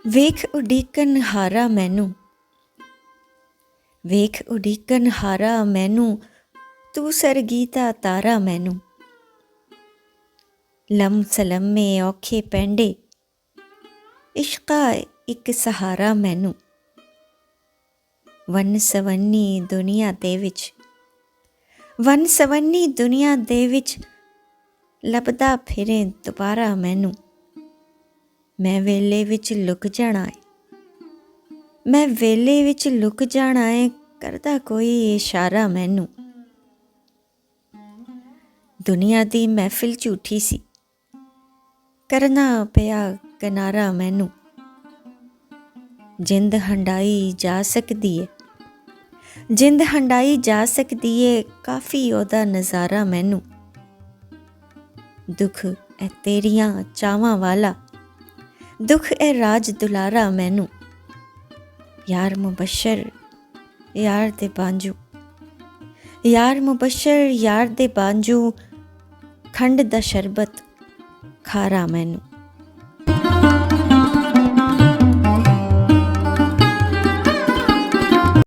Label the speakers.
Speaker 1: ਵੇਖ ਉਡੀਕਣ ਹਾਰਾ ਮੈਨੂੰ, ਵੇਖ ਉਡੀਕਣ ਹਾਰਾ ਮੈਨੂੰ, ਤੂੰ ਸਰਗੀਤਾ ਤਾਰਾ ਮੈਨੂੰ। ਲਮ ਸਲਮੇ ਔਖੇ ਪੈਂਡੇ, ਇਸ਼ਕਾ ਇੱਕ ਸਹਾਰਾ ਮੈਨੂੰ। ਵੰਨ ਸਵੰਨੀ ਦੁਨੀਆ ਦੇ ਵਿੱਚ, ਵੰਨ ਸਵੰਨੀ ਦੁਨੀਆ ਦੇ ਵਿੱਚ, ਲੱਭਦਾ ਫਿਰੇ ਦੁਬਾਰਾ ਮੈਨੂੰ। ਮੈਂ ਵੇਲੇ ਵਿੱਚ ਲੁਕ ਜਾਣਾ ਏ, ਮੈਂ ਵੇਲੇ ਵਿੱਚ ਲੁਕ ਜਾਣਾ ਏ, ਕਰਦਾ ਕੋਈ ਇਸ਼ਾਰਾ ਮੈਨੂੰ। ਦੁਨੀਆ ਦੀ ਮਹਿਫਿਲ ਝੂਠੀ ਸੀ, ਕਰਨਾ ਪਿਆ ਕਿਨਾਰਾ ਮੈਨੂੰ। ਜਿੰਦ ਹੰਡਾਈ ਜਾ ਸਕਦੀ ਏ, ਜਿੰਦ ਹੰਡਾਈ ਜਾ ਸਕਦੀ ਏ, ਕਾਫੀ ਉਹਦਾ ਨਜ਼ਾਰਾ ਮੈਨੂੰ। ਦੁੱਖ ਐ ਤੇਰੀਆਂ ਚਾਵਾਂ ਵਾਲਾ, ਦੁੱਖ ਐ ਰਾਜ ਦੁਲਾਰਾ ਮੈਨੂੰ। ਯਾਰ ਮੁਬਸ਼ਰ ਯਾਰ ਦੇ ਬਾਂਝੂ, ਯਾਰ ਮੁਬਸ਼ਰ ਯਾਰ ਦੇ ਬਾਂਝੂ, ਖੰਡ ਦਾ ਸ਼ਰਬਤ ਖਾਰਾ ਮੈਨੂੰ।